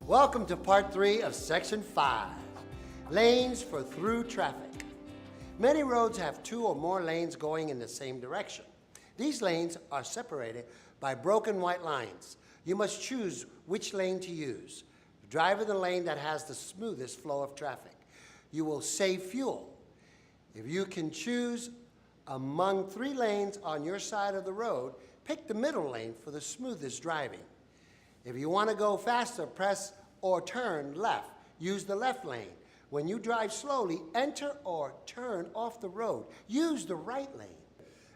Welcome to part 3 of section 5, lanes for through traffic. Many roads have 2 or more lanes going in the same direction. These lanes are separated by broken white lines. You must choose which lane to use. Drive in the lane that has the smoothest flow of traffic. You will save fuel. If you can choose among 3 lanes on your side of the road, pick the middle lane for the smoothest driving. If you want to go faster, press or turn left. Use the left lane. When you drive slowly, enter or turn off the road. Use the right lane.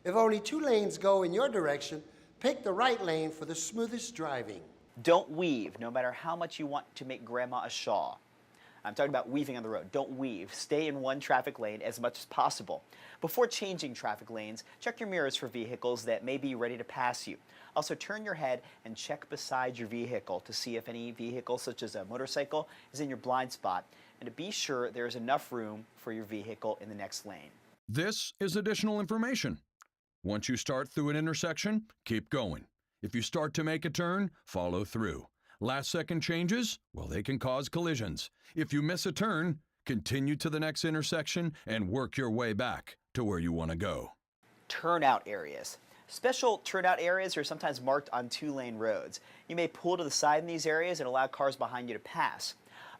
If only 2 lanes go in your direction, pick the right lane for the smoothest driving. Don't weave, no matter how much you want to make grandma a Shaw. I'm talking about weaving on the road. Don't weave. Stay in one traffic lane as much as possible. Before changing traffic lanes, check your mirrors for vehicles that may be ready to pass you. Also, turn your head and check beside your vehicle to see if any vehicle, such as a motorcycle, is in your blind spot, and to be sure there is enough room for your vehicle in the next lane. This is additional information. Once you start through an intersection, keep going. If you start to make a turn, follow through. Last-second changes, well, they can cause collisions. If you miss a turn, continue to the next intersection and work your way back to where you want to go. Turnout areas. Special turnout areas are sometimes marked on 2-lane roads. You may pull to the side in these areas and allow cars behind you to pass.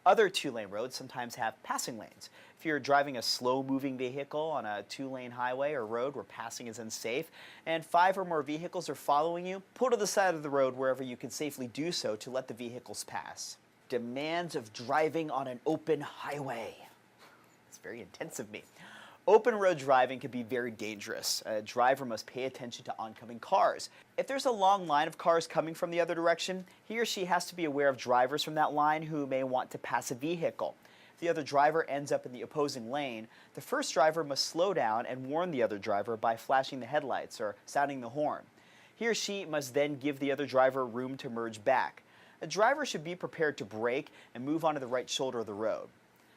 Other 2-lane roads sometimes have passing lanes. If you're driving a slow-moving vehicle on a 2-lane highway or road where passing is unsafe, and 5 or more vehicles are following you, pull to the side of the road wherever you can safely do so to let the vehicles pass. Demands of driving on an open highway. It's very intense of me. Open road driving can be very dangerous. A driver must pay attention to oncoming cars. If there's a long line of cars coming from the other direction, he or she has to be aware of drivers from that line who may want to pass a vehicle. If the other driver ends up in the opposing lane, the first driver must slow down and warn the other driver by flashing the headlights or sounding the horn. He or she must then give the other driver room to merge back. A driver should be prepared to brake and move onto the right shoulder of the road.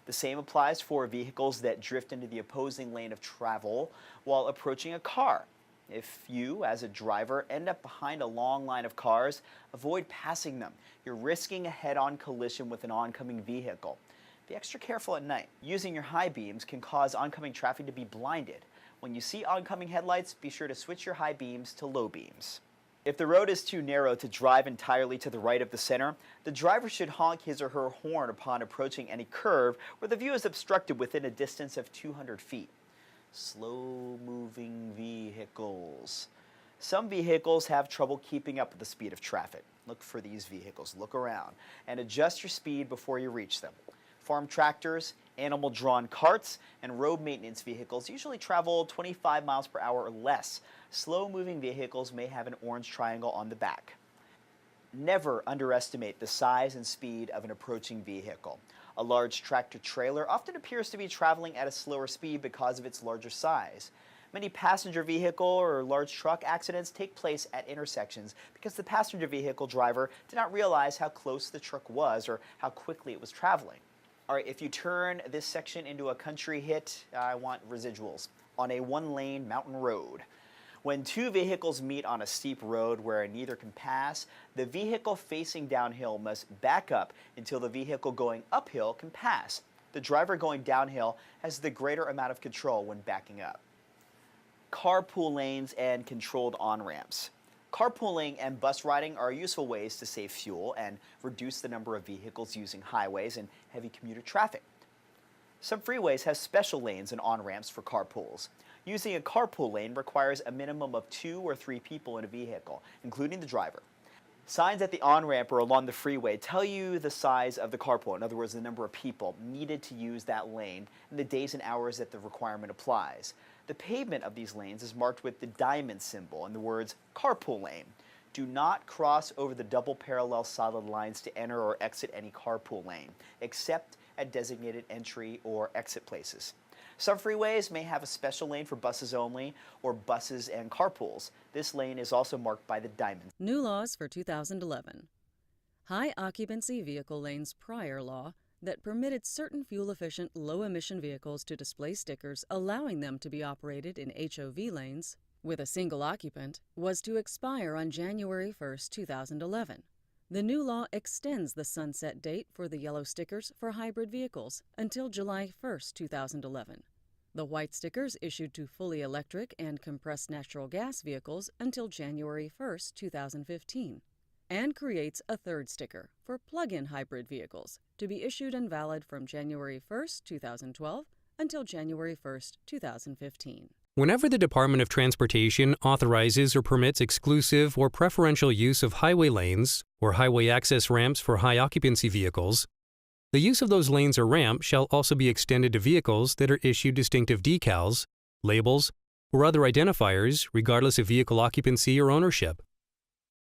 The same applies for vehicles that drift into the opposing lane of travel while approaching a car. If you, as a driver, end up behind a long line of cars, avoid passing them. You're risking a head-on collision with an oncoming vehicle. Be extra careful at night. Using your high beams can cause oncoming traffic to be blinded. When you see oncoming headlights, be sure to switch your high beams to low beams. If the road is too narrow to drive entirely to the right of the center, the driver should honk his or her horn upon approaching any curve where the view is obstructed within a distance of 200 feet. Slow-moving vehicles. Some vehicles have trouble keeping up with the speed of traffic. Look for these vehicles, look around, and adjust your speed before you reach them. Farm tractors, animal-drawn carts, and road maintenance vehicles usually travel 25 miles per hour or less. Slow-moving vehicles may have an orange triangle on the back. Never underestimate the size and speed of an approaching vehicle. A large tractor-trailer often appears to be traveling at a slower speed because of its larger size. Many passenger vehicle or large truck accidents take place at intersections because the passenger vehicle driver did not realize how close the truck was or how quickly it was traveling. All right, if you turn this section into a country hit, I want residuals. On a 1-lane mountain road. When 2 vehicles meet on a steep road where neither can pass, the vehicle facing downhill must back up until the vehicle going uphill can pass. The driver going downhill has the greater amount of control when backing up. Carpool lanes and controlled on-ramps. Carpooling and bus riding are useful ways to save fuel and reduce the number of vehicles using highways and heavy commuter traffic. Some freeways have special lanes and on-ramps for carpools. Using a carpool lane requires a minimum of 2 or 3 people in a vehicle, including the driver. Signs at the on-ramp or along the freeway tell you the size of the carpool, in other words, the number of people needed to use that lane and the days and hours that the requirement applies. The pavement of these lanes is marked with the diamond symbol and the words carpool lane. Do not cross over the double parallel solid lines to enter or exit any carpool lane, except at designated entry or exit places. Some freeways may have a special lane for buses only, or buses and carpools. This lane is also marked by the diamond. New laws for 2011. High occupancy vehicle lanes prior law that permitted certain fuel-efficient, low-emission vehicles to display stickers allowing them to be operated in HOV lanes with a single occupant was to expire on January 1, 2011. The new law extends the sunset date for the yellow stickers for hybrid vehicles until July 1, 2011. The white stickers issued to fully electric and compressed natural gas vehicles until January 1, 2015, and creates a third sticker for plug-in hybrid vehicles to be issued and valid from January 1, 2012 until January 1, 2015. Whenever the Department of Transportation authorizes or permits exclusive or preferential use of highway lanes or highway access ramps for high-occupancy vehicles, the use of those lanes or ramps shall also be extended to vehicles that are issued distinctive decals, labels, or other identifiers regardless of vehicle occupancy or ownership.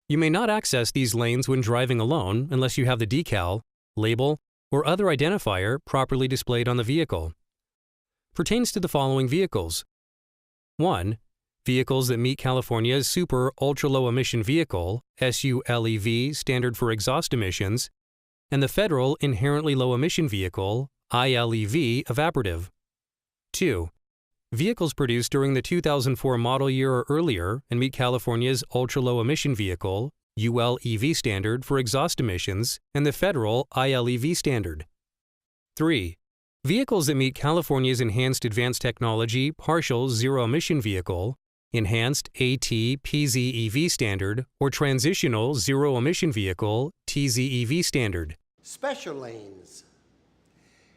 You may not access these lanes when driving alone unless you have the decal, label, or other identifier properly displayed on the vehicle. Pertains to the following vehicles. 1. Vehicles that meet California's Super Ultra-Low Emission Vehicle (SULEV) standard for exhaust emissions, and the Federal Inherently Low Emission Vehicle (ILEV) evaporative. 2. Vehicles produced during the 2004 model year or earlier and meet California's Ultra-Low Emission Vehicle (ULEV) standard for exhaust emissions and the Federal ILEV standard. 3. Vehicles that meet California's Enhanced Advanced Technology Partial Zero Emission Vehicle, Enhanced AT-PZEV standard, or Transitional Zero Emission Vehicle TZEV standard. Special lanes.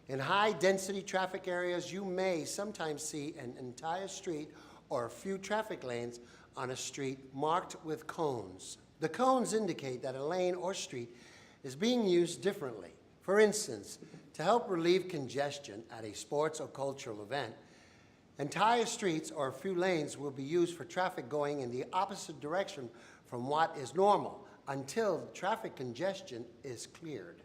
In high-density traffic areas, you may sometimes see an entire street or a few traffic lanes on a street marked with cones. The cones indicate that a lane or street is being used differently. For instance, to help relieve congestion at a sports or cultural event, entire streets or a few lanes will be used for traffic going in the opposite direction from what is normal until traffic congestion is cleared.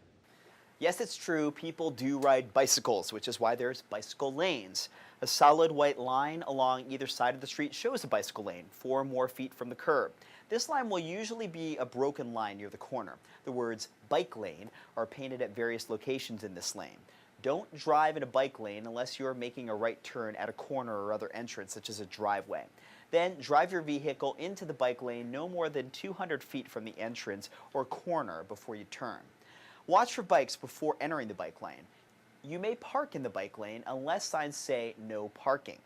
Yes, it's true, people do ride bicycles, which is why there's bicycle lanes. A solid white line along either side of the street shows a bicycle lane, 4 or more feet from the curb. This line will usually be a broken line near the corner. The words bike lane are painted at various locations in this lane. Don't drive in a bike lane unless you're making a right turn at a corner or other entrance, such as a driveway. Then drive your vehicle into the bike lane no more than 200 feet from the entrance or corner before you turn. Watch for bikes before entering the bike lane. You may park in the bike lane unless signs say no parking.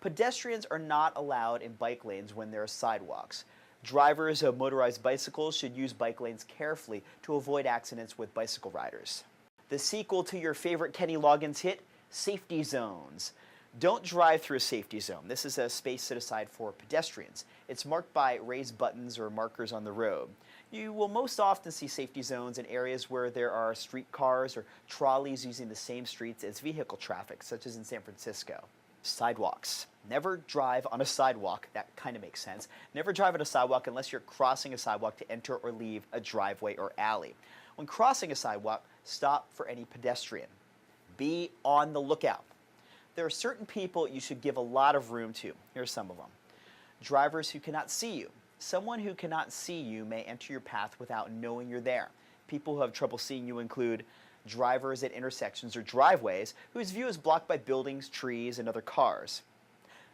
Pedestrians are not allowed in bike lanes when there are sidewalks. Drivers of motorized bicycles should use bike lanes carefully to avoid accidents with bicycle riders. The sequel to your favorite Kenny Loggins hit, Safety Zones. Don't drive through a safety zone. This is a space set aside for pedestrians. It's marked by raised buttons or markers on the road. You will most often see safety zones in areas where there are streetcars or trolleys using the same streets as vehicle traffic, such as in San Francisco. Sidewalks. Never drive on a sidewalk. That kind of makes sense. Never drive on a sidewalk unless you're crossing a sidewalk to enter or leave a driveway or alley. When crossing a sidewalk, stop for any pedestrian. Be on the lookout. There are certain people you should give a lot of room to. Here are some of them. Drivers who cannot see you. Someone who cannot see you may enter your path without knowing you're there. People who have trouble seeing you include drivers at intersections or driveways whose view is blocked by buildings, trees, and other cars.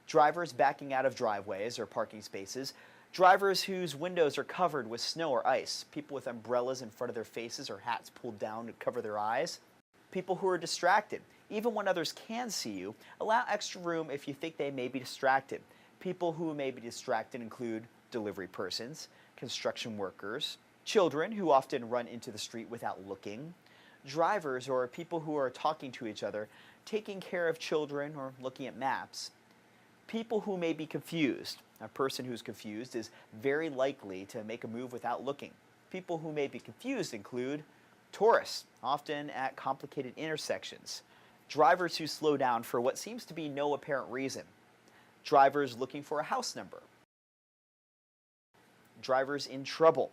Drivers backing out of driveways or parking spaces. Drivers whose windows are covered with snow or ice. People with umbrellas in front of their faces or hats pulled down to cover their eyes. People who are distracted. Even when others can see you, allow extra room if you think they may be distracted. People who may be distracted include delivery persons, construction workers, children who often run into the street without looking, drivers or people who are talking to each other, taking care of children or looking at maps. People who may be confused. A person who's confused is very likely to make a move without looking. People who may be confused include tourists, often at complicated intersections. Drivers who slow down for what seems to be no apparent reason. Drivers looking for a house number. Drivers in trouble.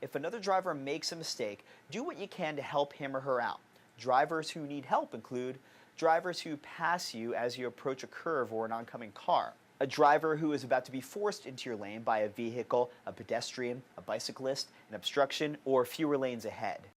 If another driver makes a mistake, do what you can to help him or her out. Drivers who need help include drivers who pass you as you approach a curve or an oncoming car. A driver who is about to be forced into your lane by a vehicle, a pedestrian, a bicyclist, an obstruction, or fewer lanes ahead.